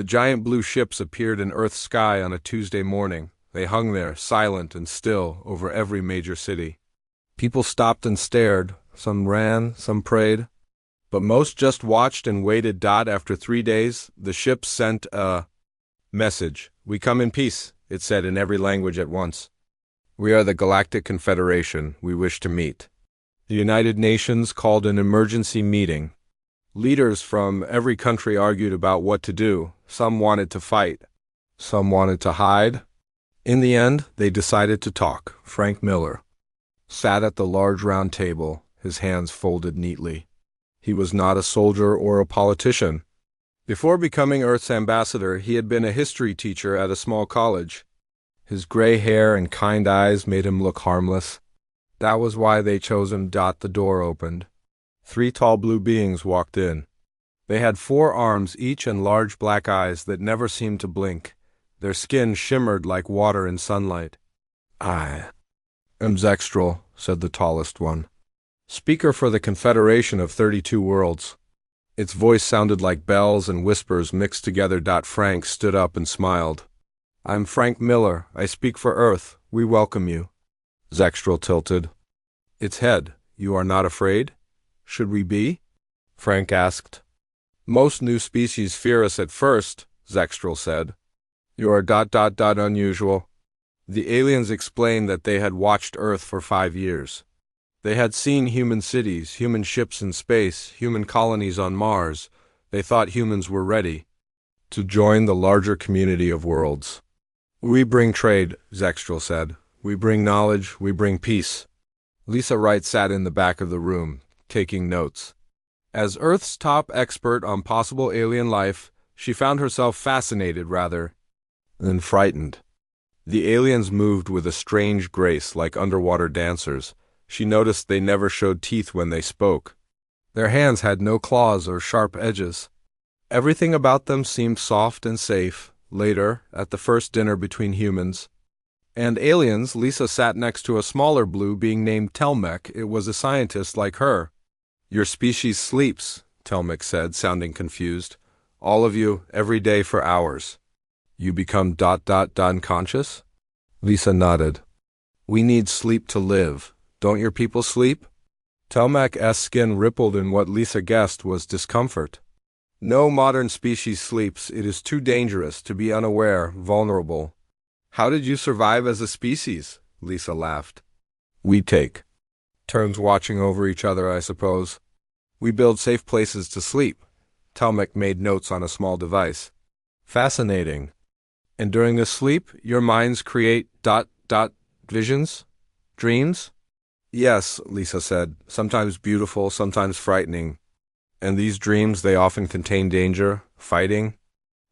The giant blue ships appeared in Earth's sky on a Tuesday morning. They hung there, silent and still, over every major city. People stopped and stared. Some ran, some prayed. But most just watched and waited. After 3 days, the ships sent a message. "We come in peace," it said in every language at once. "We are the Galactic Confederation. We wish to meet." The United Nations called an emergency meeting. Leaders from every country argued about what to do. Some wanted to fight. Some wanted to hide. In the end, they decided to talk. Frank Miller sat at the large round table, his hands folded neatly. He was not a soldier or a politician. Before becoming Earth's ambassador, he had been a history teacher at a small college. His gray hair and kind eyes made him look harmless. That was why they chose him. The door opened. 3 tall blue beings walked in. They had 4 arms each and large black eyes that never seemed to blink. Their skin shimmered like water in sunlight. "I am Zextral," said the tallest one, "speaker for the Confederation of 32 Worlds." Its voice sounded like bells and whispers mixed together. Frank stood up and smiled. "I'm Frank Miller. I speak for Earth. We welcome you." Zextral tilted its head. "You are not afraid? Should we be?" Frank asked. "Most new species fear us at first," Zextral said. "You are unusual." The aliens explained that they had watched Earth for 5 years. They had seen human cities, human ships in space, human colonies on Mars. They thought humans were ready to join the larger community of worlds. "We bring trade," Zextral said. "We bring knowledge, we bring peace." Lisa Wright sat in the back of the room, taking notes. As Earth's top expert on possible alien life, she found herself fascinated rather than frightened. The aliens moved with a strange grace like underwater dancers. She noticed they never showed teeth when they spoke. Their hands had no claws or sharp edges. Everything about them seemed soft and safe. Later, at the first dinner between humans and aliens, Lisa sat next to a smaller blue being named Telmec. It was a scientist like her. "Your species sleeps," Telmec said, sounding confused. "All of you, every day for hours. You become unconscious?" Lisa nodded. "We need sleep to live. Don't your people sleep?" Telmac's skin rippled in what Lisa guessed was discomfort. "No modern species sleeps. It is too dangerous to be unaware, vulnerable." "How did you survive as a species?" Lisa laughed. "We take turns watching over each other, I suppose. We build safe places to sleep." Telmec made notes on a small device. "Fascinating. And during this sleep, your minds create visions? Dreams?" "Yes," Lisa said. "Sometimes beautiful, sometimes frightening. And these dreams, they often contain danger, fighting."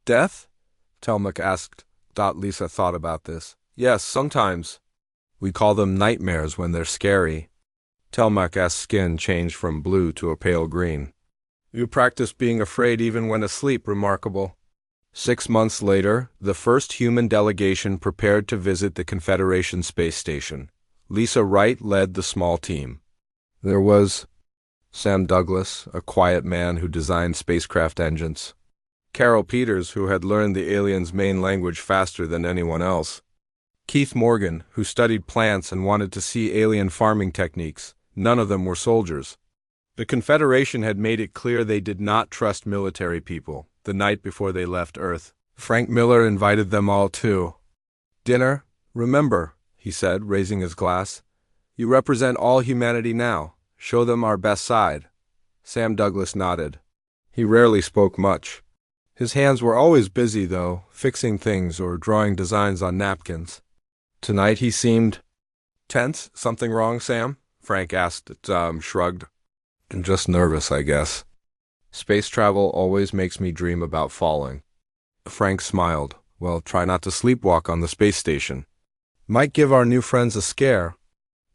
"Death?" Telmec asked. Lisa thought about this. "Yes, sometimes. We call them nightmares when they're scary." Telmac's skin changed from blue to a pale green. "You practice being afraid even when asleep. Remarkable." 6 months later, the first human delegation prepared to visit the Confederation space station. Lisa Wright led the small team. There was Sam Douglas, a quiet man who designed spacecraft engines. Carol Peters, who had learned the aliens' main language faster than anyone else. Keith Morgan, who studied plants and wanted to see alien farming techniques. None of them were soldiers. The Confederation had made it clear they did not trust military people. The night before they left Earth, Frank Miller invited them all to dinner. "Remember," he said, raising his glass, "you represent all humanity now. Show them our best side." Sam Douglas nodded. He rarely spoke much. His hands were always busy, though, fixing things or drawing designs on napkins. Tonight he seemed tense. "Something wrong, Sam?" Frank asked. Shrugged. "I'm just nervous, I guess. Space travel always makes me dream about falling." Frank smiled. "Well, try not to sleepwalk on the space station. Might give our new friends a scare."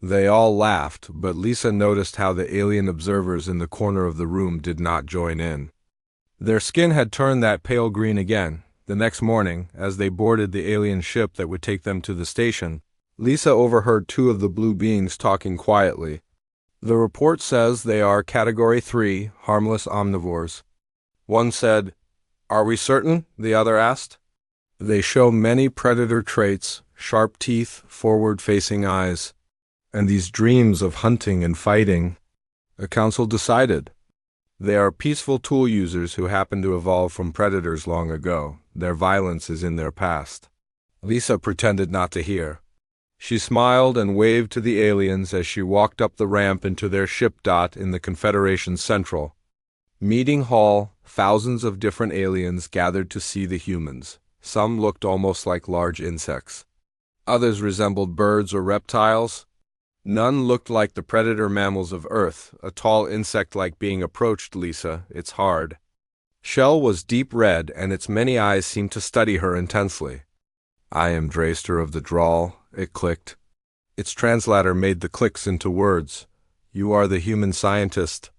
They all laughed, but Lisa noticed how the alien observers in the corner of the room did not join in. Their skin had turned that pale green again. The next morning, as they boarded the alien ship that would take them to the station, Lisa overheard 2 of the blue beings talking quietly. "The report says they are Category 3, harmless omnivores." One said, Are we certain? The other asked. They show many predator traits, sharp teeth, forward-facing eyes, and these dreams of hunting and fighting. The council decided. They are peaceful tool users who happen to evolve from predators long ago. Their violence is in their past. Lisa pretended not to hear. She smiled and waved to the aliens as she walked up the ramp into their ship in the Confederation's Central Meeting Hall. Thousands of different aliens gathered to see the humans. Some looked almost like large insects. Others resembled birds or reptiles. None looked like the predator mammals of Earth, a tall insect-like being approached Lisa. It's hard. Shell was deep red, and its many eyes seemed to study her intensely. I am Draister of the Drawl, it clicked. Its translator made the clicks into words. You are the human scientist.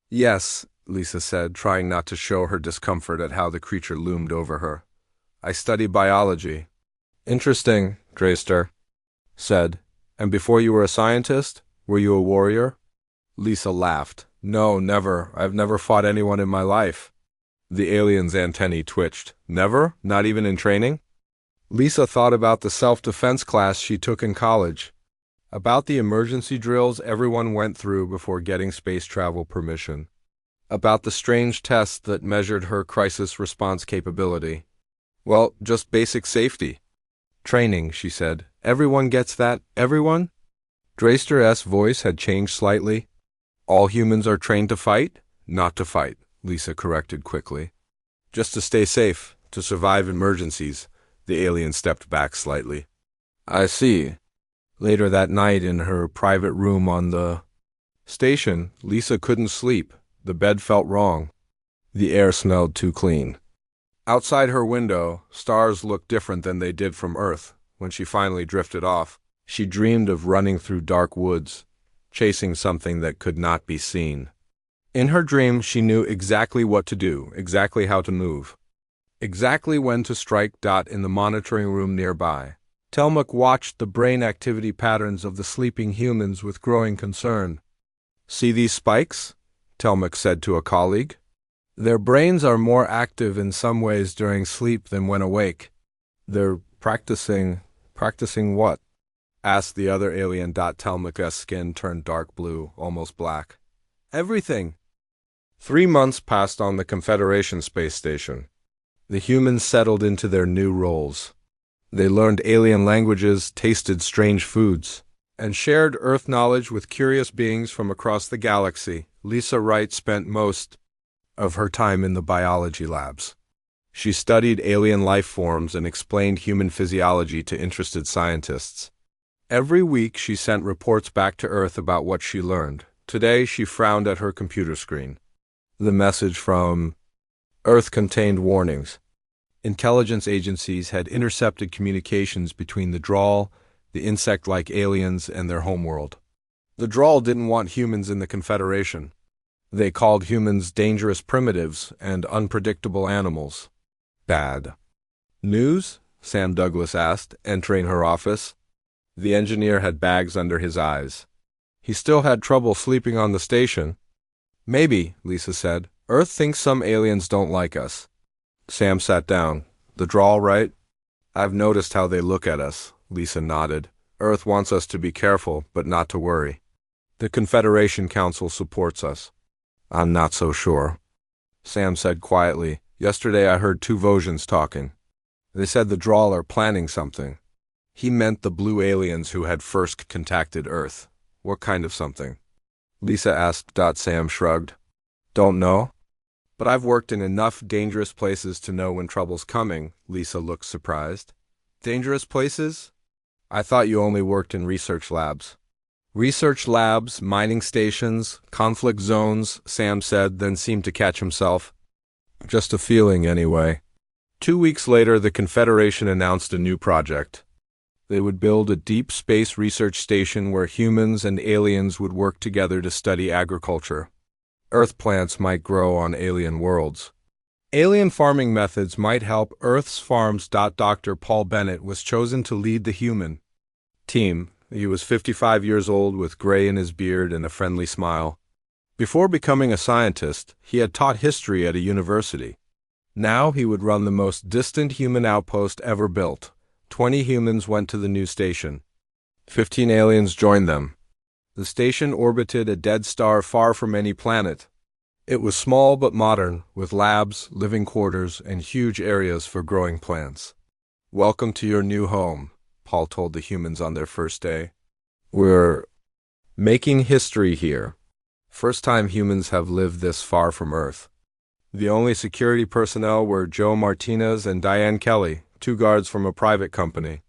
Yes, Lisa said, trying not to show her discomfort at how the creature loomed over her. I study biology. Interesting, Draister said. And before you were a scientist, were you a warrior? Lisa laughed. No, never. I've never fought anyone in my life. The alien's antennae twitched. Never? Not even in training? Lisa thought about the self-defense class she took in college, about the emergency drills everyone went through before getting space travel permission, about the strange tests that measured her crisis response capability. Well, just basic safety. Training, she said. Everyone gets that? Everyone? Draister's voice had changed slightly. All humans are trained to fight? Not to fight, Lisa corrected quickly. Just to stay safe, to survive emergencies. The alien stepped back slightly. I see. Later that night in her private room on the station, Lisa couldn't sleep. The bed felt wrong. The air smelled too clean. Outside her window, stars looked different than they did from Earth. When she finally drifted off, she dreamed of running through dark woods, chasing something that could not be seen. In her dream, she knew exactly what to do, exactly how to move, exactly when to strike. In the monitoring room nearby, Telmuk watched the brain activity patterns of the sleeping humans with growing concern. See these spikes? Telmuk said to a colleague. Their brains are more active in some ways during sleep than when awake. They're practicing what? Asked the other alien. Telmuk's skin turned dark blue, almost black. Everything. 3 months passed on the Confederation space station. The humans settled into their new roles. They learned alien languages, tasted strange foods, and shared Earth knowledge with curious beings from across the galaxy. Lisa Wright spent most of her time in the biology labs. She studied alien life forms and explained human physiology to interested scientists. Every week she sent reports back to Earth about what she learned. Today she frowned at her computer screen. The message from Earth contained warnings. Intelligence agencies had intercepted communications between the Drawl, the insect-like aliens, and their homeworld. The Drawl didn't want humans in the Confederation. They called humans dangerous primitives and unpredictable animals. Bad news? Sam Douglas asked, entering her office. The engineer had bags under his eyes. He still had trouble sleeping on the station. Maybe, Lisa said. Earth thinks some aliens don't like us. Sam sat down. The Drawl, right? I've noticed how they look at us. Lisa nodded. Earth wants us to be careful, but not to worry. The Confederation Council supports us. I'm not so sure. Sam said quietly. Yesterday I heard 2 Vosians talking. They said the Drawl are planning something. He meant the blue aliens who had first contacted Earth. What kind of something? Lisa asked. Sam shrugged. Don't know? But I've worked in enough dangerous places to know when trouble's coming. Lisa looked surprised. Dangerous places? I thought you only worked in research labs. Research labs, mining stations, conflict zones, Sam said, then seemed to catch himself. Just a feeling, anyway. 2 weeks later, the Confederation announced a new project. They would build a deep space research station where humans and aliens would work together to study agriculture. Earth plants might grow on alien worlds. Alien farming methods might help Earth's farms. Dr. Paul Bennett was chosen to lead the human team. He was 55 years old with gray in his beard and a friendly smile. Before becoming a scientist, he had taught history at a university. Now he would run the most distant human outpost ever built. 20 humans went to the new station. 15 aliens joined them. The station orbited a dead star far from any planet. It was small but modern, with labs, living quarters, and huge areas for growing plants. "Welcome to your new home," Paul told the humans on their first day. "We're making history here. First time humans have lived this far from Earth." The only security personnel were Joe Martinez and Diane Kelly, 2 guards from a private company.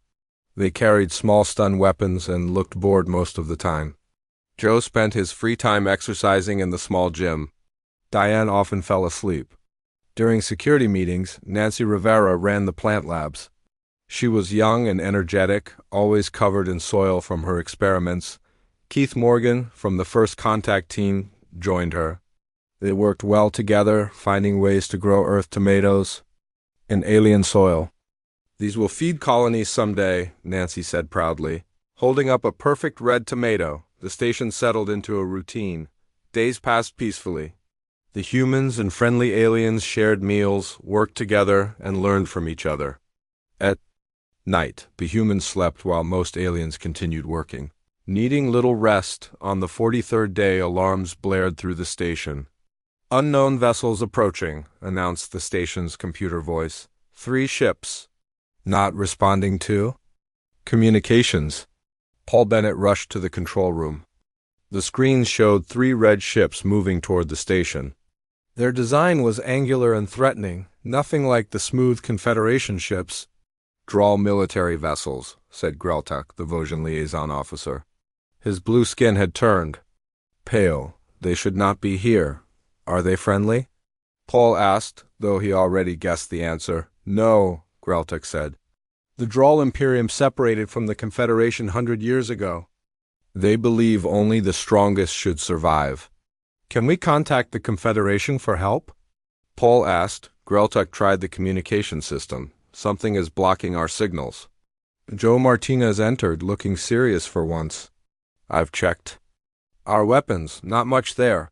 They carried small stun weapons and looked bored most of the time. Joe spent his free time exercising in the small gym. Diane often fell asleep. During security meetings, Nancy Rivera ran the plant labs. She was young and energetic, always covered in soil from her experiments. Keith Morgan, from the First Contact team, joined her. They worked well together, finding ways to grow Earth tomatoes in alien soil. "These will feed colonies someday," Nancy said proudly. Holding up a perfect red tomato, the station settled into a routine. Days passed peacefully. The humans and friendly aliens shared meals, worked together, and learned from each other. At night, the humans slept while most aliens continued working. Needing little rest, on the 43rd day alarms blared through the station. "Unknown vessels approaching," announced the station's computer voice. 3 ships. "Not responding to?" "Communications." Paul Bennett rushed to the control room. The screens showed 3 red ships moving toward the station. Their design was angular and threatening, nothing like the smooth Confederation ships. "Drawl military vessels," said Greltuk, the Vosjan liaison officer. His blue skin had turned pale. "They should not be here. Are they friendly?" Paul asked, though he already guessed the answer. "No," Greltuk said. "The Drawl Imperium separated from the Confederation 100 years ago. They believe only the strongest should survive." "Can we contact the Confederation for help?" Paul asked. Greltuk tried the communication system. "Something is blocking our signals." Joe Martinez entered, looking serious for once. "I've checked. Our weapons, not much there.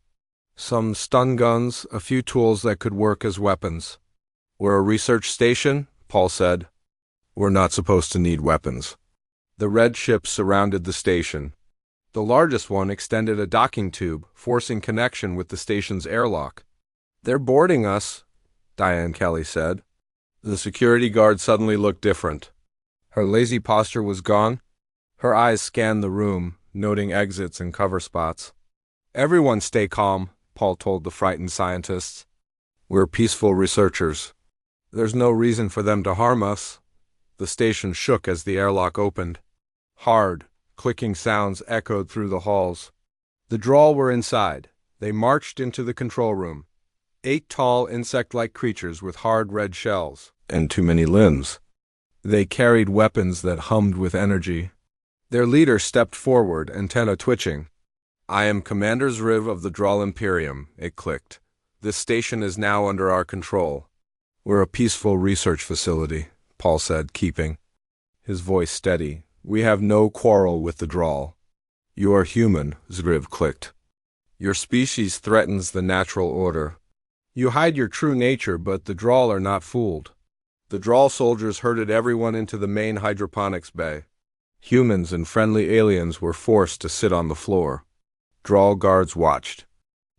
Some stun guns, a few tools that could work as weapons." "We're a research station," Paul said. "We're not supposed to need weapons." The red ships surrounded the station. The largest one extended a docking tube, forcing connection with the station's airlock. "They're boarding us," Diane Kelly said. The security guard suddenly looked different. Her lazy posture was gone. Her eyes scanned the room, noting exits and cover spots. "Everyone stay calm," Paul told the frightened scientists. "We're peaceful researchers. There's no reason for them to harm us." The station shook as the airlock opened. Hard, clicking sounds echoed through the halls. The Drawl were inside. They marched into the control room. 8 tall, insect-like creatures with hard red shells and too many limbs. They carried weapons that hummed with energy. Their leader stepped forward, antenna twitching. "I am Commander Zriv of the Drawl Imperium," it clicked. "This station is now under our control." "We're a peaceful research facility," Paul said, keeping his voice steady. "We have no quarrel with the Drawl." "You are human," Zriv clicked. "Your species threatens the natural order. You hide your true nature, but the Drawl are not fooled." The Drawl soldiers herded everyone into the main hydroponics bay. Humans and friendly aliens were forced to sit on the floor. Drawl guards watched.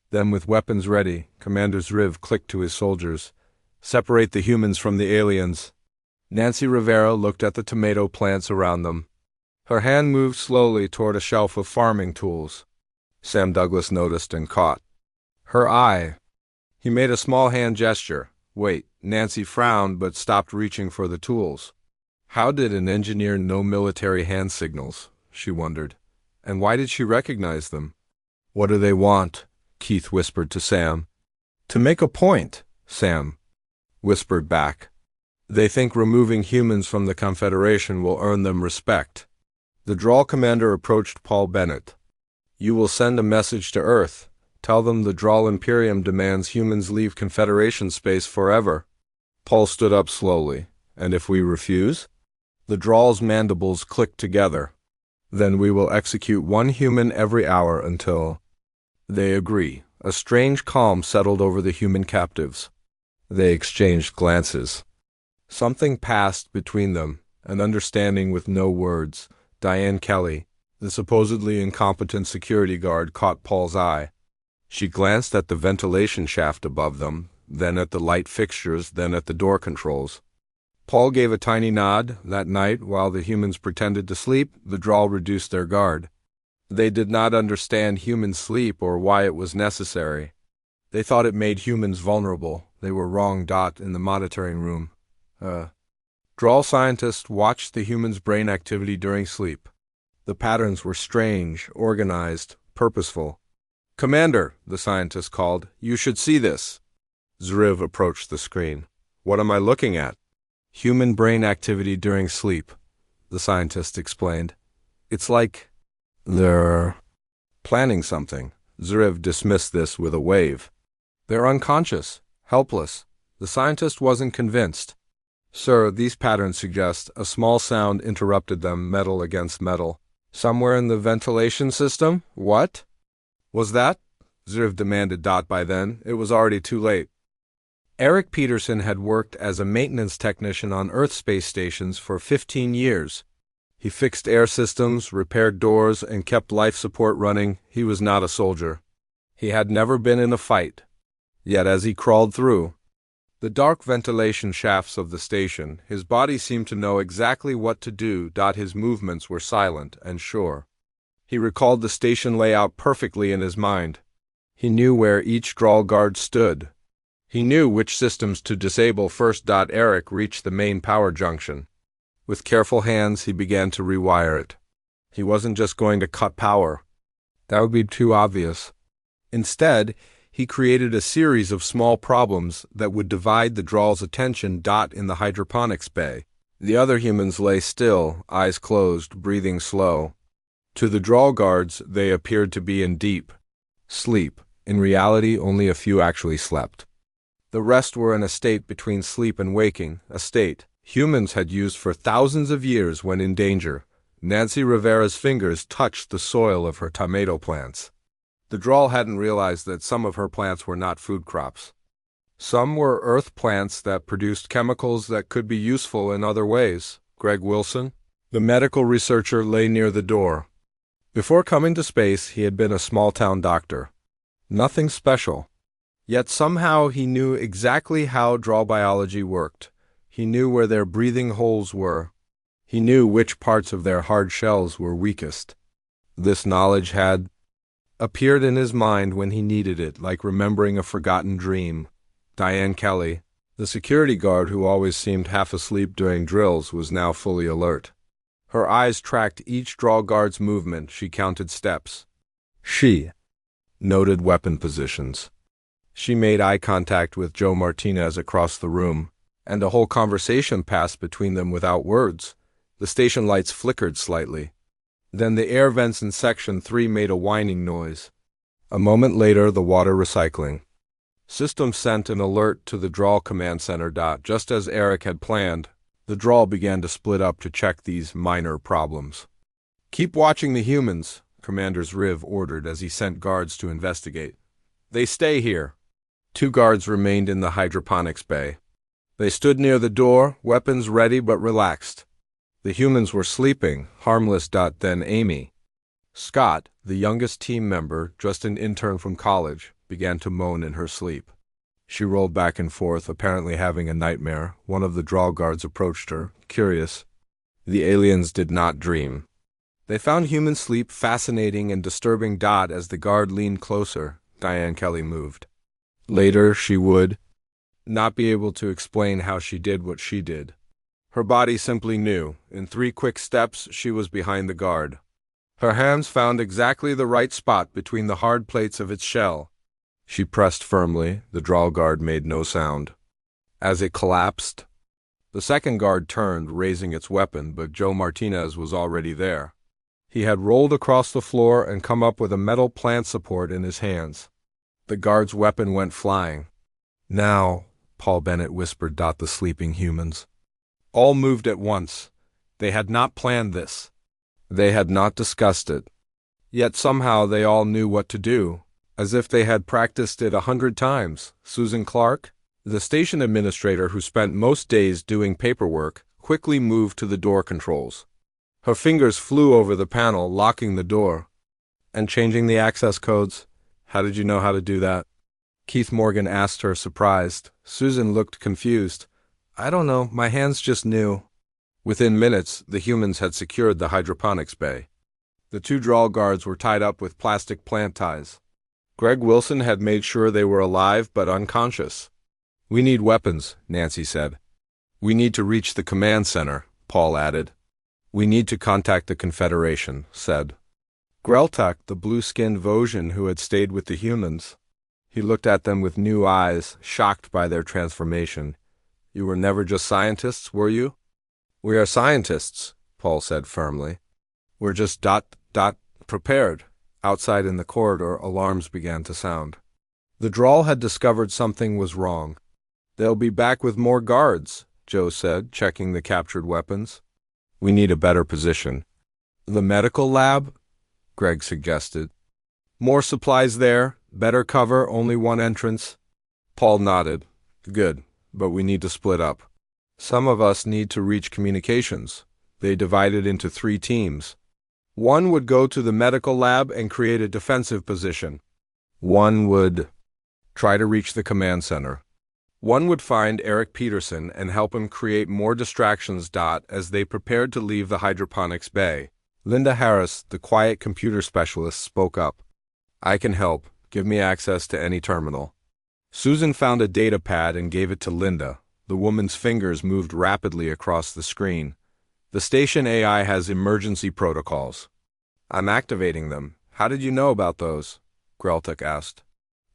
Then, with weapons ready, Commander Zriv clicked to his soldiers. "Separate the humans from the aliens." Nancy Rivera looked at the tomato plants around them. Her hand moved slowly toward a shelf of farming tools. Sam Douglas noticed and caught her eye. He made a small hand gesture. "Wait." Nancy frowned but stopped reaching for the tools. How did an engineer know military hand signals, she wondered, and why did she recognize them? "What do they want?" Keith whispered to Sam. "To make a point," Sam whispered back. "They think removing humans from the Confederation will earn them respect." The Drawl commander approached Paul Bennett. "You will send a message to Earth. Tell them the Drawl Imperium demands humans leave Confederation space forever." Paul stood up slowly. "And if we refuse?" The Drawl's mandibles clicked together. "Then we will execute 1 human every hour until..." "They agree." A strange calm settled over the human captives. They exchanged glances. Something passed between them, an understanding with no words. Diane Kelly, the supposedly incompetent security guard, caught Paul's eye. She glanced at the ventilation shaft above them, then at the light fixtures, then at the door controls. Paul gave a tiny nod. That night, while the humans pretended to sleep, the Drawl reduced their guard. They did not understand human sleep or why it was necessary. They thought it made humans vulnerable. They were wrong. In the monitoring room. Drawl scientists watched the humans' brain activity during sleep. The patterns were strange, organized, purposeful. "Commander," the scientist called, "you should see this." Zriv approached the screen. "What am I looking at?" "Human brain activity during sleep," the scientist explained. "It's like they're planning something." Zriv dismissed this with a wave. "They're unconscious, helpless." The scientist wasn't convinced. "Sir, these patterns suggest," a small sound interrupted them, metal against metal. "Somewhere in the ventilation system?" "What was that?" Zriv demanded. By then, it was already too late. Eric Peterson had worked as a maintenance technician on Earth space stations for 15 years. He fixed air systems, repaired doors, and kept life support running. He was not a soldier. He had never been in a fight. Yet as he crawled through the dark ventilation shafts of the station, his body seemed to know exactly what to do. His movements were silent and sure. He recalled the station layout perfectly in his mind. He knew where each Drawl guard stood. He knew which systems to disable first. Eric reached the main power junction. With careful hands, he began to rewire it. He wasn't just going to cut power. That would be too obvious. Instead, he created a series of small problems that would divide the Drawl's attention. In the hydroponics bay, the other humans lay still, eyes closed, breathing slow. To the Drawl guards, they appeared to be in deep sleep. In reality, only a few actually slept. The rest were in a state between sleep and waking, a state humans had used for thousands of years when in danger. Nancy Rivera's fingers touched the soil of her tomato plants. The Drawl hadn't realized that some of her plants were not food crops. Some were earth plants that produced chemicals that could be useful in other ways. Greg Wilson, the medical researcher, lay near the door. Before coming to space, he had been a small-town doctor. Nothing special. Yet somehow he knew exactly how Drawl biology worked. He knew where their breathing holes were. He knew which parts of their hard shells were weakest. This knowledge had appeared in his mind when he needed it, like remembering a forgotten dream. Diane Kelly, the security guard who always seemed half asleep during drills, was now fully alert. Her eyes tracked each Drawl guard's movement. She counted steps. She noted weapon positions. She made eye contact with Joe Martinez across the room, and a whole conversation passed between them without words. The station lights flickered slightly. Then the air vents in Section 3 made a whining noise. A moment later, the water recycling system sent an alert to the Drawl command center. Just as Eric had planned, the Drawl began to split up to check these minor problems. "Keep watching the humans," Commander Zriv ordered as he sent guards to investigate. "They stay here." 2 guards remained in the hydroponics bay. They stood near the door, weapons ready but relaxed. The humans were sleeping, harmless. Then Amy Scott, the youngest team member, just an intern from college, began to moan in her sleep. She rolled back and forth, apparently having a nightmare. One of the Drawl guards approached her, curious. The aliens did not dream. They found human sleep fascinating and disturbing. As the guard leaned closer, Diane Kelly moved. Later, she would not be able to explain how she did what she did. Her body simply knew. In 3 quick steps, she was behind the guard. Her hands found exactly the right spot between the hard plates of its shell. She pressed firmly. The Drawl guard made no sound. As it collapsed, the second guard turned, raising its weapon, but Joe Martinez was already there. He had rolled across the floor and come up with a metal plant support in his hands. The guard's weapon went flying. "Now," Paul Bennett whispered. The sleeping humans all moved at once. They had not planned this. They had not discussed it. Yet somehow they all knew what to do, as if they had practiced it 100 times. "Susan Clark," The station administrator, who spent most days doing paperwork, quickly moved to the door controls. Her fingers flew over the panel, locking the door. And changing the access codes? How did you know how to do that? Keith Morgan asked her, surprised. Susan looked confused. I don't know, my hands just knew. Within minutes, the humans had secured the hydroponics bay. The two drawl guards were tied up with plastic plant ties. Greg Wilson had made sure they were alive but unconscious. We need weapons, Nancy said. We need to reach the command center, Paul added. We need to contact the Confederation, said Greltak, the blue-skinned Vosgian who had stayed with the humans. He looked at them with new eyes, shocked by their transformation. You were never just scientists, were you? We are scientists, Paul said firmly. We're just ... prepared. Outside in the corridor, alarms began to sound. The drawl had discovered something was wrong. They'll be back with more guards, Joe said, checking the captured weapons. We need a better position. The medical lab? Greg suggested. More supplies there, better cover, only one entrance. Paul nodded. Good, but we need to split up. Some of us need to reach communications. They divided into 3 teams. One would go to the medical lab and create a defensive position. One would try to reach the command center. One would find Eric Peterson and help him create more distractions. As they prepared to leave the hydroponics bay, Linda Harris, the quiet computer specialist, spoke up. I can help. Give me access to any terminal. Susan found a data pad and gave it to Linda. The woman's fingers moved rapidly across the screen. The station AI has emergency protocols. I'm activating them. How did you know about those? Greltak asked.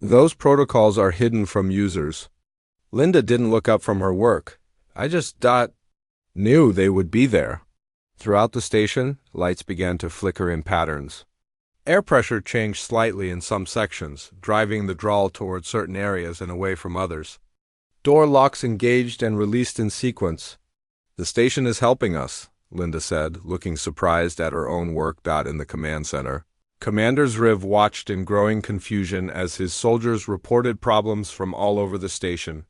Those protocols are hidden from users. Linda didn't look up from her work. I just knew they would be there. Throughout the station, lights began to flicker in patterns. Air pressure changed slightly in some sections, driving the drawl toward certain areas and away from others. Door locks engaged and released in sequence. The station is helping us, Linda said, looking surprised at her own work. In the command center, Commander Zriv watched in growing confusion as his soldiers reported problems from all over the station.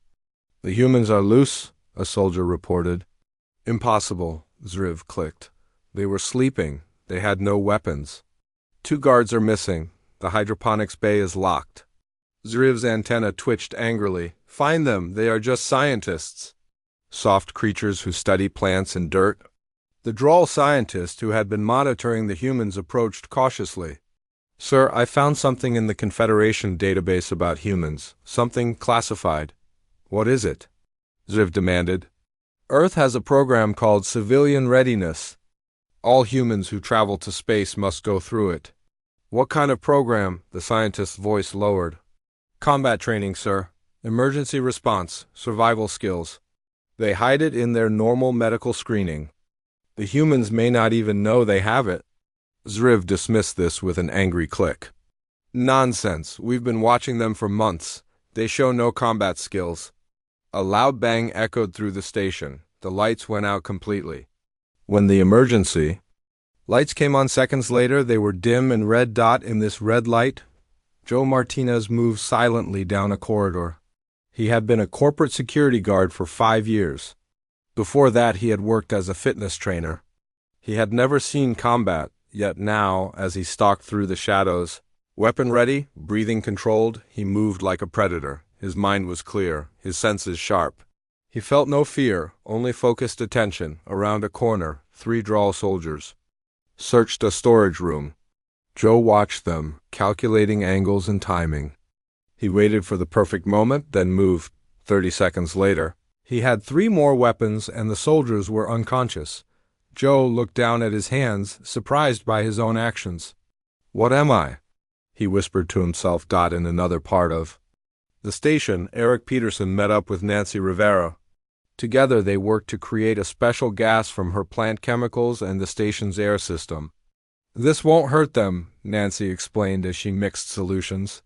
The humans are loose, a soldier reported. Impossible, Zriv clicked. They were sleeping. They had no weapons. 2 guards are missing. The hydroponics bay is locked. Zriv's antenna twitched angrily. Find them. They are just scientists. Soft creatures who study plants and dirt. The drawl scientist who had been monitoring the humans approached cautiously. Sir, I found something in the Confederation database about humans. Something classified. What is it? Zriv demanded. Earth has a program called Civilian Readiness. All humans who travel to space must go through it. What kind of program? The scientist's voice lowered. Combat training, sir. Emergency response. Survival skills. They hide it in their normal medical screening. The humans may not even know they have it. Zriv dismissed this with an angry click. Nonsense. We've been watching them for months. They show no combat skills. A loud bang echoed through the station. The lights went out completely. When the emergency lights came on seconds later, they were dim and red dot in this red light. Joe Martinez moved silently down a corridor. He had been a corporate security guard for 5 years. Before that, he had worked as a fitness trainer. He had never seen combat, yet now, as he stalked through the shadows, weapon ready, breathing controlled, he moved like a predator. His mind was clear, his senses sharp. He felt no fear, only focused attention. Around a corner, 3 drawl soldiers searched a storage room. Joe watched them, calculating angles and timing. He waited for the perfect moment, then moved. 30 seconds later, he had 3 more weapons and the soldiers were unconscious. Joe looked down at his hands, surprised by his own actions. What am I? He whispered to himself. In another part of the station, Eric Peterson met up with Nancy Rivera. Together they worked to create a special gas from her plant chemicals and the station's air system. This won't hurt them, Nancy explained as she mixed solutions.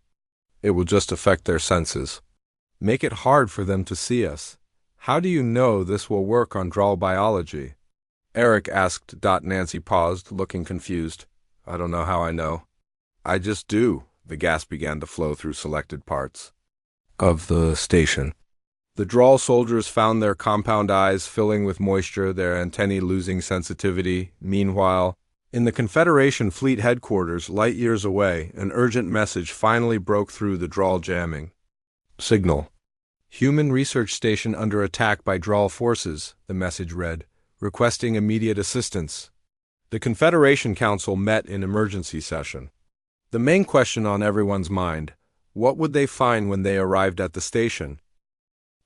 It will just affect their senses. Make it hard for them to see us. How do you know this will work on drawl biology? Eric asked. Nancy paused, looking confused. I don't know how I know. I just do. The gas began to flow through selected parts of the station. The Drawl soldiers found their compound eyes filling with moisture, their antennae losing sensitivity. Meanwhile, in the Confederation fleet headquarters, light years away, an urgent message finally broke through the Drawl jamming. Signal. Human research station under attack by Drawl forces, the message read, requesting immediate assistance. The Confederation Council met in emergency session. The main question on everyone's mind, what would they find when they arrived at the station?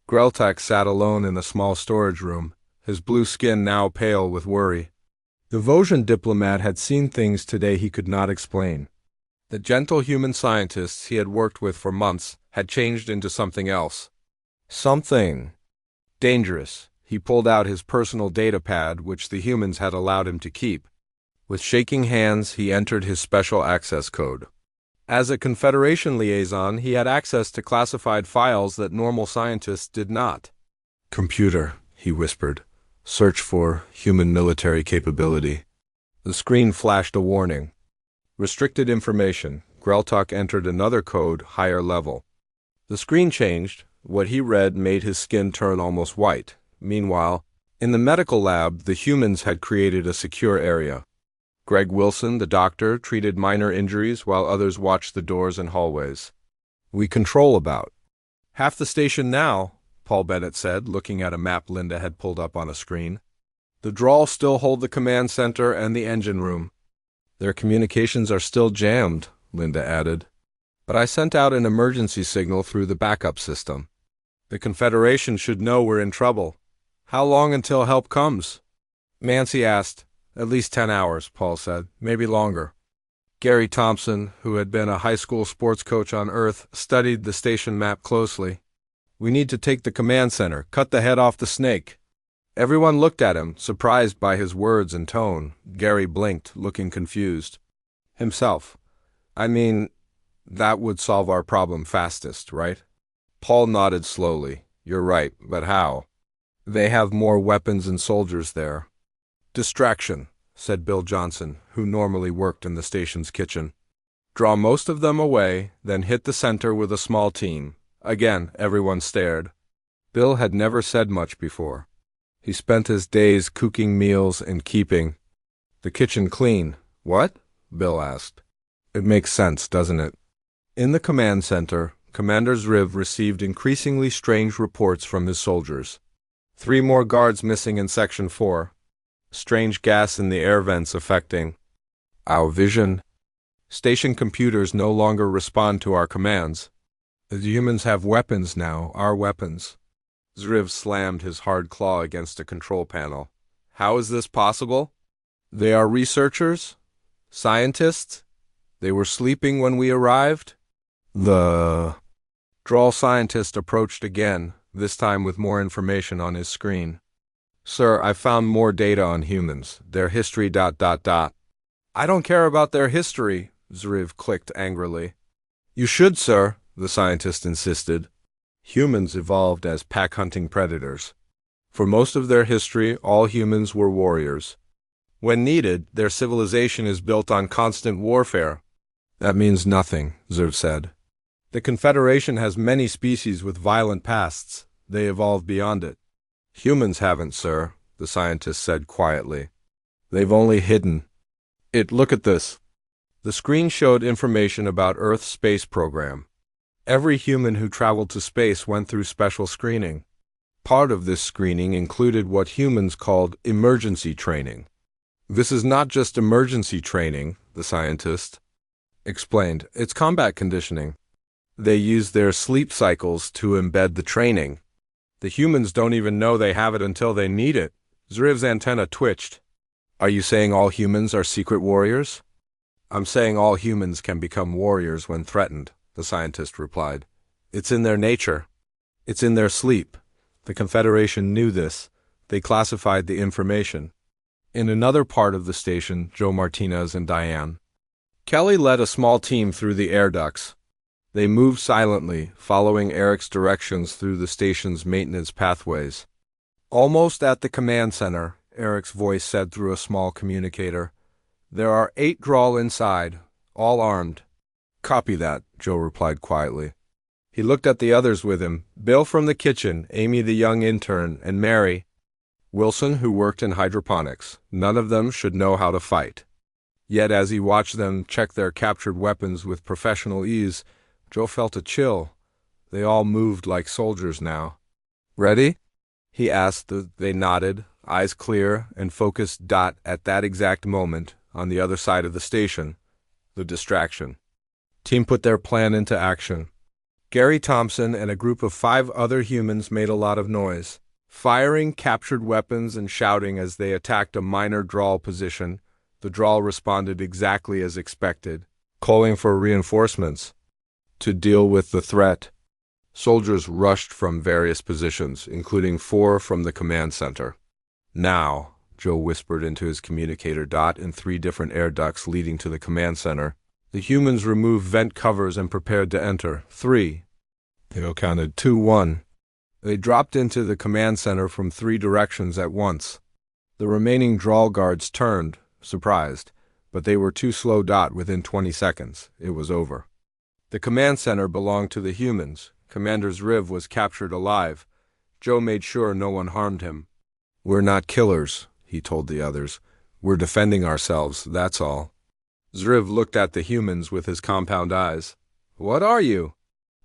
Greltak sat alone in the small storage room, his blue skin now pale with worry. The Vosgian diplomat had seen things today he could not explain. The gentle human scientists he had worked with for months had changed into something else. Something dangerous. He pulled out his personal data pad, which the humans had allowed him to keep. With shaking hands, he entered his special access code. As a Confederation liaison, he had access to classified files that normal scientists did not. Computer, he whispered. Search for human military capability. The screen flashed a warning. Restricted information. Greltak entered another code, higher level. The screen changed. What he read made his skin turn almost white. Meanwhile, in the medical lab, the humans had created a secure area. Greg Wilson, the doctor, treated minor injuries while others watched the doors and hallways. We control about half the station now, Paul Bennett said, looking at a map Linda had pulled up on a screen. The Drawl still hold the command center and the engine room. Their communications are still jammed, Linda added. But I sent out an emergency signal through the backup system. The Confederation should know we're in trouble. How long until help comes? Mancy asked. At least 10 hours, Paul said. Maybe longer. Gary Thompson, who had been a high school sports coach on Earth, studied the station map closely. We need to take the command center, cut the head off the snake. Everyone looked at him, surprised by his words and tone. Gary blinked, looking confused. Himself. I mean, that would solve our problem fastest, right? Paul nodded slowly. You're right, but how? They have more weapons and soldiers there. Distraction, said Bill Johnson, who normally worked in the station's kitchen. Draw most of them away, then hit the center with a small team. Again, everyone stared. Bill had never said much before. He spent his days cooking meals and keeping the kitchen clean. What? Bill asked. It makes sense, doesn't it? In the command center, Commander Zriv received increasingly strange reports from his soldiers. 3 more guards missing in Section 4. Strange gas in the air vents affecting our vision. Station computers no longer respond to our commands. The humans have weapons now, our weapons. Zriv slammed his hard claw against a control panel. How is this possible? They are researchers? Scientists? They were sleeping when we arrived? The Drawl scientist approached again, this time with more information on his screen. Sir, I found more data on humans. Their history ... I don't care about their history, Zriv clicked angrily. You should, sir, the scientist insisted. Humans evolved as pack-hunting predators. For most of their history, all humans were warriors. When needed, their civilization is built on constant warfare. That means nothing, Zriv said. The Confederation has many species with violent pasts. They evolved beyond it. Humans haven't, sir, the scientist said quietly. They've only hidden it. Look at this. The screen showed information about Earth's space program. Every human who traveled to space went through special screening. Part of this screening included what humans called emergency training. This is not just emergency training, the scientist explained. It's combat conditioning. They use their sleep cycles to embed the training. The humans don't even know they have it until they need it. Zriv's antenna twitched. Are you saying all humans are secret warriors? I'm saying all humans can become warriors when threatened, the scientist replied. It's in their nature. It's in their sleep. The Confederation knew this. They classified the information. In another part of the station, Joe Martinez and Diane Kelly led a small team through the air ducts. They moved silently, following Eric's directions through the station's maintenance pathways. Almost at the command center, Eric's voice said through a small communicator. There are 8 Drawl inside, all armed. Copy that, Joe replied quietly. He looked at the others with him, Bill from the kitchen, Amy the young intern, and Mary Wilson, who worked in hydroponics. None of them should know how to fight. Yet as he watched them check their captured weapons with professional ease, Joe felt a chill. They all moved like soldiers now. "Ready?" he asked. They nodded, eyes clear and focused. At that exact moment, on the other side of the station, the distraction. Team put their plan into action. Gary Thompson and a group of 5 other humans made a lot of noise, firing captured weapons and shouting as they attacked a minor drawl position. The drawl responded exactly as expected, calling for reinforcements to deal with the threat. Soldiers rushed from various positions, including 4 from the command center. "Now," Joe whispered into his communicator. In 3 different air ducts leading to the command center, the humans removed vent covers and prepared to enter. 3. They counted 2, 1. They dropped into the command center from 3 directions at once. The remaining drawl guards turned, surprised, but they were too slow. Within 20 seconds, it was over. The command center belonged to the humans. Commander Zriv was captured alive. Joe made sure no one harmed him. "We're not killers," he told the others. "We're defending ourselves, that's all." Zriv looked at the humans with his compound eyes. "What are you?"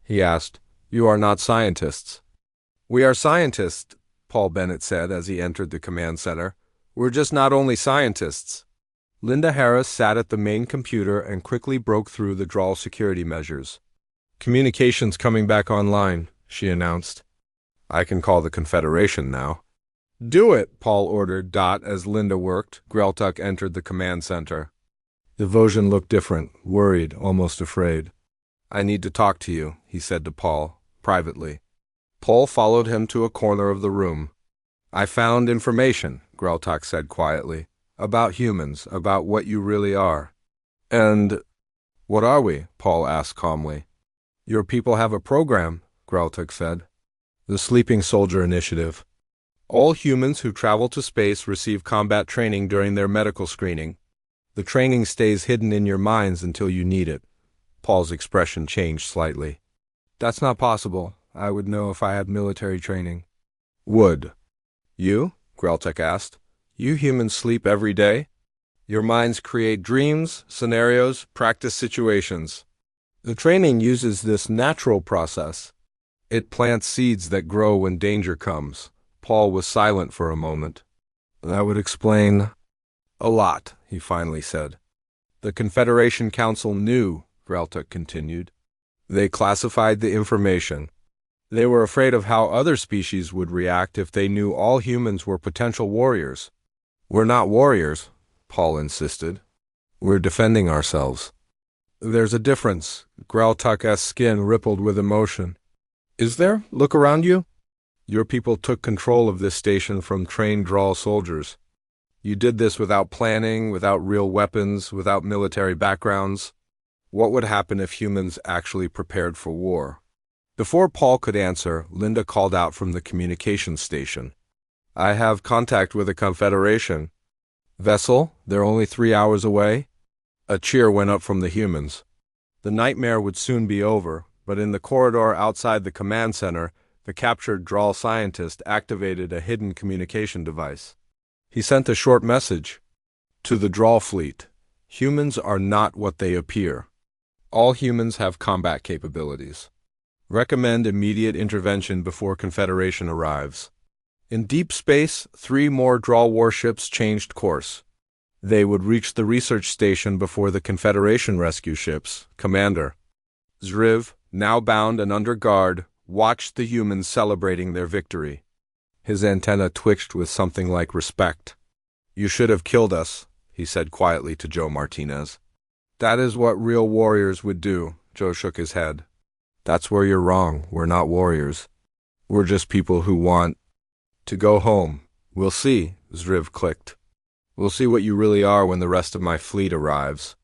he asked. "You are not scientists." "We are scientists," Paul Bennett said as he entered the command center. "We're just not only scientists." Linda Harris sat at the main computer and quickly broke through the drawl security measures. "Communications coming back online," she announced. "I can call the Confederation now." "Do it," Paul ordered. As Linda worked, Greltuk entered the command center. The Vosjan looked different, worried, almost afraid. "I need to talk to you," he said to Paul, privately. Paul followed him to a corner of the room. "I found information," Greltuk said quietly, "about humans, about what you really are." "And what are we?" Paul asked calmly. "Your people have a program," Greltuk said. "The Sleeping Soldier Initiative. All humans who travel to space receive combat training during their medical screening. The training stays hidden in your minds until you need it." Paul's expression changed slightly. "That's not possible. I would know if I had military training." "Would you?" Greltuk asked. "You humans sleep every day. Your minds create dreams, scenarios, practice situations. The training uses this natural process. It plants seeds that grow when danger comes." Paul was silent for a moment. "That would explain a lot," he finally said. "The Confederation Council knew," Greltuk continued. "They classified the information. They were afraid of how other species would react if they knew all humans were potential warriors." "We're not warriors," Paul insisted. "We're defending ourselves." "There's a difference." Greltuk's skin rippled with emotion. "Is there? Look around you. Your people took control of this station from trained drawl soldiers. You did this without planning, without real weapons, without military backgrounds. What would happen if humans actually prepared for war?" Before Paul could answer, Linda called out from the communications station. "I have contact with the Confederation. Vessel, they're only 3 hours away." A cheer went up from the humans. The nightmare would soon be over, but in the corridor outside the command center, the captured drawl scientist activated a hidden communication device. He sent a short message. "To the drawl fleet, humans are not what they appear. All humans have combat capabilities. Recommend immediate intervention before Confederation arrives." In deep space, 3 more drawl warships changed course. They would reach the research station before the Confederation rescue ships. Commander Zriv, now bound and under guard, watched the humans celebrating their victory. His antenna twitched with something like respect. "You should have killed us," he said quietly to Joe Martinez. "That is what real warriors would do," Joe shook his head. "That's where you're wrong. We're not warriors. We're just people who want to go home." "We'll see," Zriv clicked. "We'll see what you really are when the rest of my fleet arrives."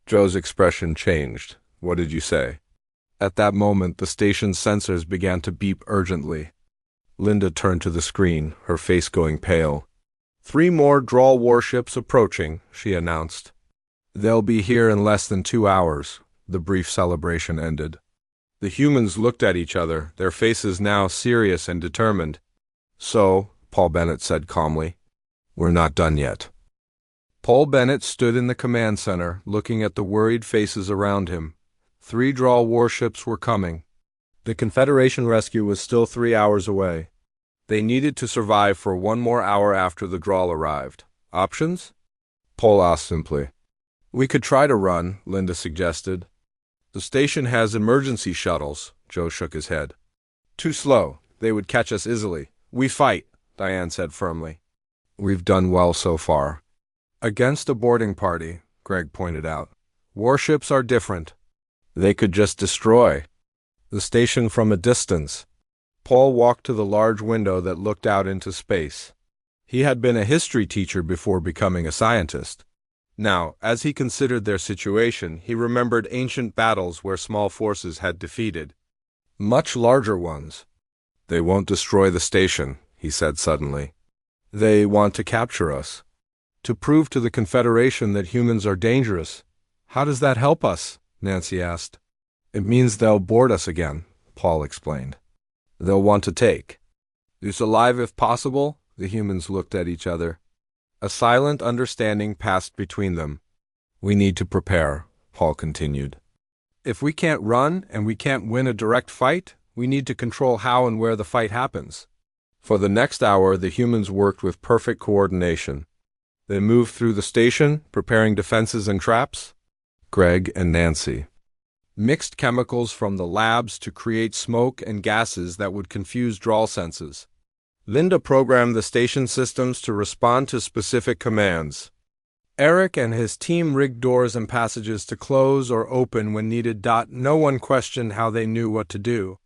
Joe's expression changed. "What did you say?" At that moment, the station's sensors began to beep urgently. Linda turned to the screen, her face going pale. 3 more drawl warships approaching," she announced. "They'll be here in less than 2 hours." The brief celebration ended. The humans looked at each other, their faces now serious and determined. "So," Paul Bennett said calmly, "we're not done yet." Paul Bennett stood in the command center, looking at the worried faces around him. 3 Drawl warships were coming. The Confederation rescue was still 3 hours away. They needed to survive for 1 more hour after the Drawl arrived. Options? Paul asked simply. "We could try to run," Linda suggested. "The station has emergency shuttles," Joe shook his head. "Too slow. They would catch us easily." "We fight," Diane said firmly. "We've done well so far." "Against a boarding party," Greg pointed out. "Warships are different. They could just destroy the station from a distance." Paul walked to the large window that looked out into space. He had been a history teacher before becoming a scientist. Now, as he considered their situation, he remembered ancient battles where small forces had defeated much larger ones. "They won't destroy the station," he said suddenly. "They want to capture us. To prove to the Confederation that humans are dangerous." "How does that help us?" Nancy asked. "It means they'll board us again," Paul explained. "They'll want to take us alive if possible." The humans looked at each other. A silent understanding passed between them. "We need to prepare," Paul continued. "If we can't run and we can't win a direct fight, we need to control how and where the fight happens." For the next hour, the humans worked with perfect coordination. They moved through the station, preparing defenses and traps. Greg and Nancy mixed chemicals from the labs to create smoke and gases that would confuse Drawl senses. Linda programmed the station systems to respond to specific commands. Eric and his team rigged doors and passages to close or open when needed. No one questioned how they knew what to do.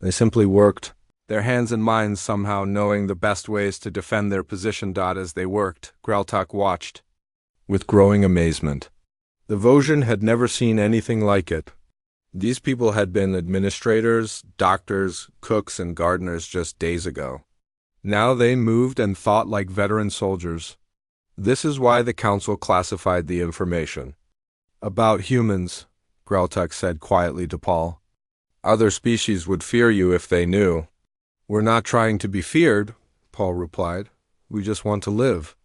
They simply worked, their hands and minds somehow knowing the best ways to defend their position. As they worked, Greltuk watched with growing amazement. The Vosjan had never seen anything like it. These people had been administrators, doctors, cooks, and gardeners just days ago. Now they moved and thought like veteran soldiers. This is why the Council classified the information. "About humans," Greltuk said quietly to Paul. "Other species would fear you if they knew." "We're not trying to be feared," Paul replied. "We just want to live."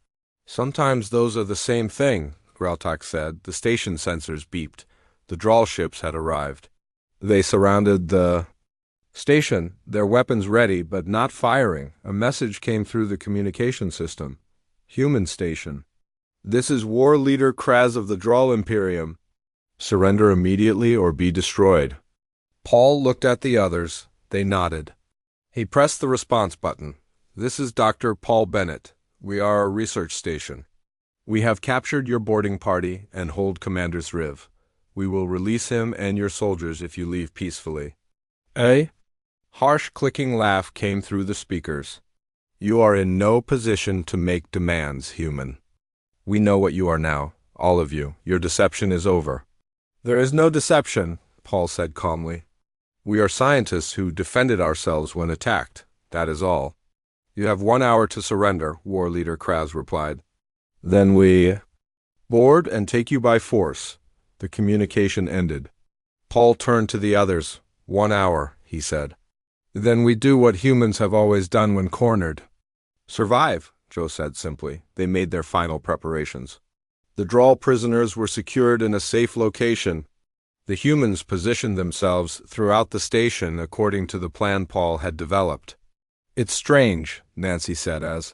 "Sometimes those are the same thing," Greltuk said. The station sensors beeped. The Drawl ships had arrived. They surrounded the station, their weapons ready but not firing. A message came through the communication system. "Human station. This is War Leader Kraz of the Drawl Imperium. Surrender immediately or be destroyed." Paul looked at the others. They nodded. He pressed the response button. "This is Dr. Paul Bennett. We are a research station. We have captured your boarding party and hold Commander's Riv. We will release him and your soldiers if you leave peacefully." "Eh?" Harsh clicking laugh came through the speakers. "You are in no position to make demands, human. We know what you are now, all of you. Your deception is over." "There is no deception," Paul said calmly. "We are scientists who defended ourselves when attacked. That is all." "You have 1 hour to surrender," War Leader Kraz replied. "Then we board and take you by force." The communication ended. Paul turned to the others. 1 hour, he said. "Then we do what humans have always done when cornered." "Survive," Joe said simply. They made their final preparations. The Drawl prisoners were secured in a safe location. The humans positioned themselves throughout the station according to the plan Paul had developed. "It's strange," Nancy said as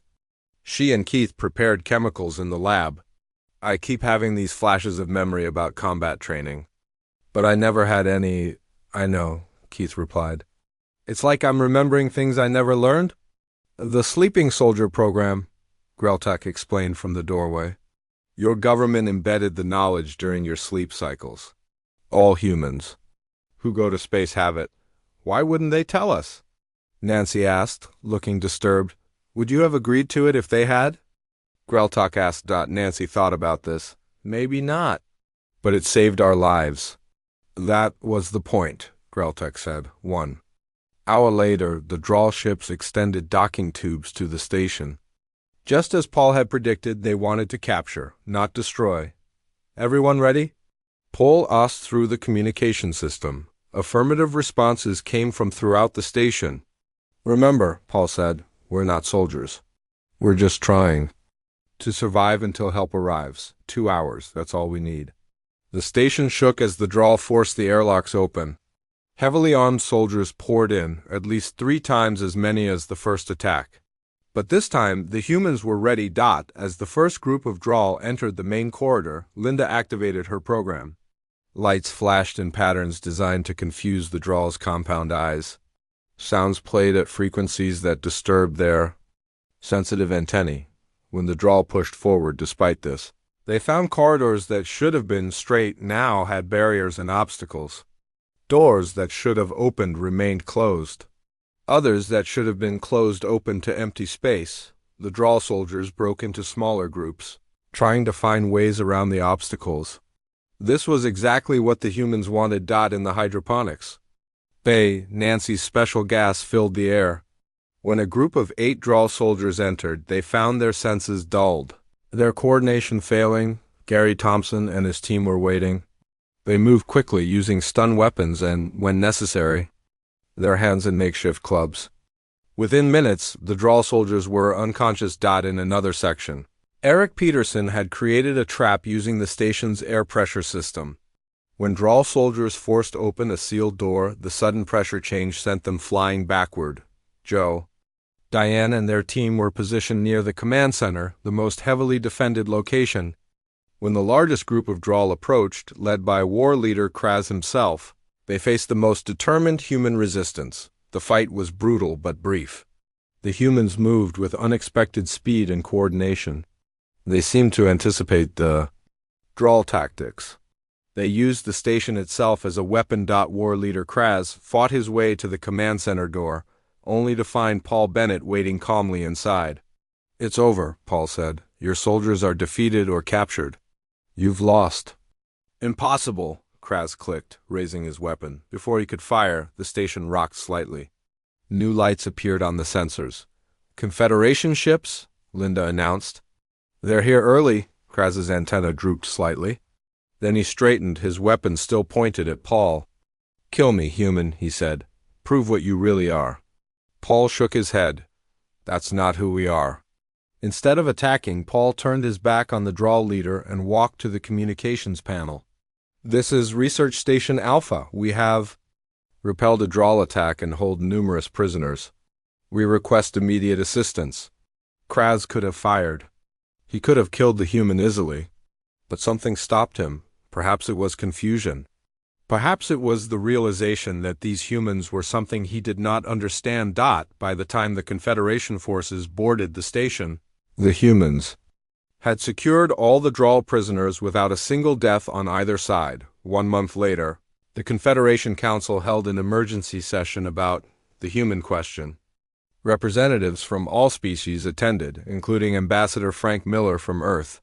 she and Keith prepared chemicals in the lab. "I keep having these flashes of memory about combat training. But I never had any." "I know," Keith replied. "It's like I'm remembering things I never learned." "The sleeping soldier program," Greltuk explained from the doorway. "Your government embedded the knowledge during your sleep cycles. All humans who go to space have it. Why wouldn't they tell us?" Nancy asked, looking disturbed. "Would you have agreed to it if they had?" Greltuk asked. Nancy thought about this. "Maybe not. But it saved our lives." "That was the point," Greltuk said. 1 hour later, the Drawl ships extended docking tubes to the station. Just as Paul had predicted, they wanted to capture, not destroy. "Everyone ready?" Paul asked through the communication system. Affirmative responses came from throughout the station. Remember, Paul said, we're not soldiers. We're just trying to survive until help arrives. 2 hours, that's all we need. The station shook as the drawl forced the airlocks open. Heavily armed soldiers poured in, at least 3 times as many as the first attack. But this time, the humans were ready. As the first group of drawl entered the main corridor, Linda activated her program. Lights flashed in patterns designed to confuse the drawl's compound eyes. Sounds played at frequencies that disturbed their sensitive antennae. When the drawl pushed forward despite this, they found corridors that should have been straight now had barriers and obstacles. Doors that should have opened remained closed. Others that should have been closed opened to empty space. The drawl soldiers broke into smaller groups, trying to find ways around the obstacles. This was exactly what the humans wanted. In the hydroponics bay, Nancy's special gas filled the air. When a group of 8 drawl soldiers entered, they found their senses dulled, their coordination failing. Gary Thompson and his team were waiting. They moved quickly, using stun weapons and, when necessary, their hands in makeshift clubs. Within minutes, the drawl soldiers were unconscious. In another section, Eric Peterson had created a trap using the station's air pressure system. When drawl soldiers forced open a sealed door, the sudden pressure change sent them flying backward. Joe, Diane and their team were positioned near the command center, the most heavily defended location. When the largest group of drawl approached, led by war leader Kraz himself, they faced the most determined human resistance. The fight was brutal but brief. The humans moved with unexpected speed and coordination. They seemed to anticipate the drawl tactics. They used the station itself as a weapon. War leader Kraz fought his way to the command center door, only to find Paul Bennett waiting calmly inside. "It's over," Paul said. "Your soldiers are defeated or captured. You've lost." "Impossible," Kraz clicked, raising his weapon. Before he could fire, the station rocked slightly. New lights appeared on the sensors. "Confederation ships," Linda announced. "They're here early." Kraz's antenna drooped slightly. Then he straightened, his weapon still pointed at Paul. "Kill me, human," he said. "Prove what you really are." Paul shook his head. "That's not who we are." Instead of attacking, Paul turned his back on the drawl leader and walked to the communications panel. "This is Research Station Alpha. We have repelled a drawl attack and hold numerous prisoners. We request immediate assistance." Kraz could have fired. He could have killed the human easily. But something stopped him. Perhaps it was confusion. Perhaps it was the realization that these humans were something he did not understand. By the time the Confederation forces boarded the station, the humans had secured all the drawl prisoners without a single death on either side. 1 month later, the Confederation Council held an emergency session about the human question. Representatives from all species attended, including Ambassador Frank Miller from Earth.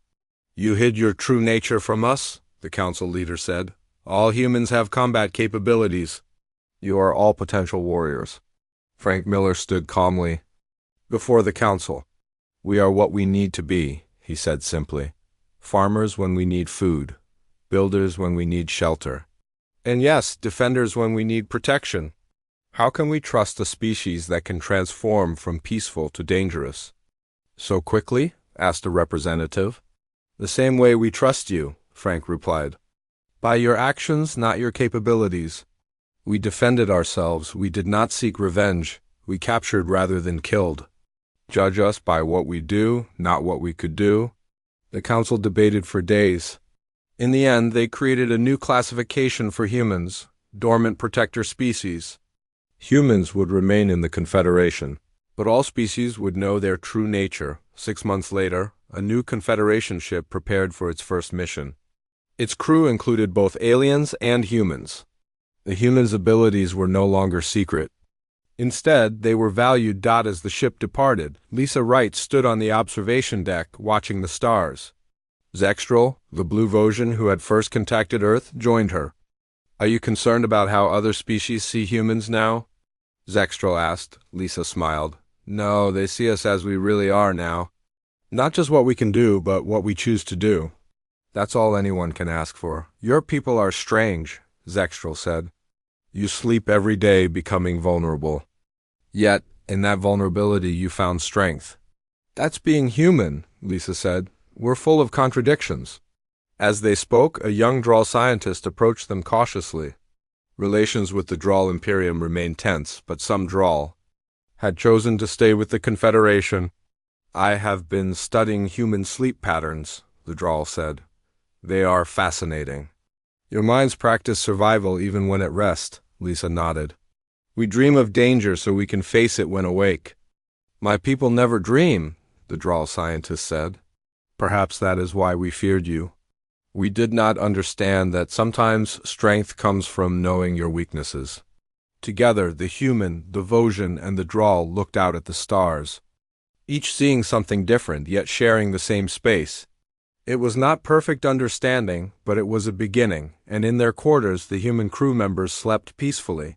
"You hid your true nature from us," the council leader said. "All humans have combat capabilities. You are all potential warriors." Frank Miller stood calmly before the council. "We are what we need to be," he said simply. "Farmers when we need food, builders when we need shelter, and yes, defenders when we need protection. How can we trust a species that can transform from peaceful to dangerous so quickly?" asked a representative. "The same way we trust you," Frank replied. "By your actions, not your capabilities. We defended ourselves. We did not seek revenge. We captured rather than killed. Judge us by what we do, not what we could do." The council debated for days. In the end, they created a new classification for humans, dormant protector species. Humans would remain in the Confederation, but all species would know their true nature. 6 months later, a new Confederation ship prepared for its first mission. Its crew included both aliens and humans. The humans' abilities were no longer secret. Instead, they were valued. As the ship departed, Lisa Wright stood on the observation deck, watching the stars. Zextral, the blue Vosgian who had first contacted Earth, joined her. "Are you concerned about how other species see humans now?" Zextral asked. Lisa smiled. "No, they see us as we really are now. Not just what we can do, but what we choose to do. That's all anyone can ask for." "Your people are strange," Zextral said. You sleep every day, becoming vulnerable. Yet, in that vulnerability, you found strength. That's being human, Lisa said. We're full of contradictions. As they spoke, a young Droll scientist approached them cautiously. Relations with the Droll Imperium remained tense, but some Droll had chosen to stay with the Confederation. I have been studying human sleep patterns, the Droll said. They are fascinating. Your minds practice survival even when at rest, Lisa nodded. We dream of danger so we can face it when awake. My people never dream, the Droll scientist said. Perhaps that is why we feared you. We did not understand that sometimes strength comes from knowing your weaknesses. Together, the human, the Vosgian, and the Droll looked out at the stars, each seeing something different, yet sharing the same space. It was not perfect understanding, but it was a beginning, and in their quarters the human crew members slept peacefully.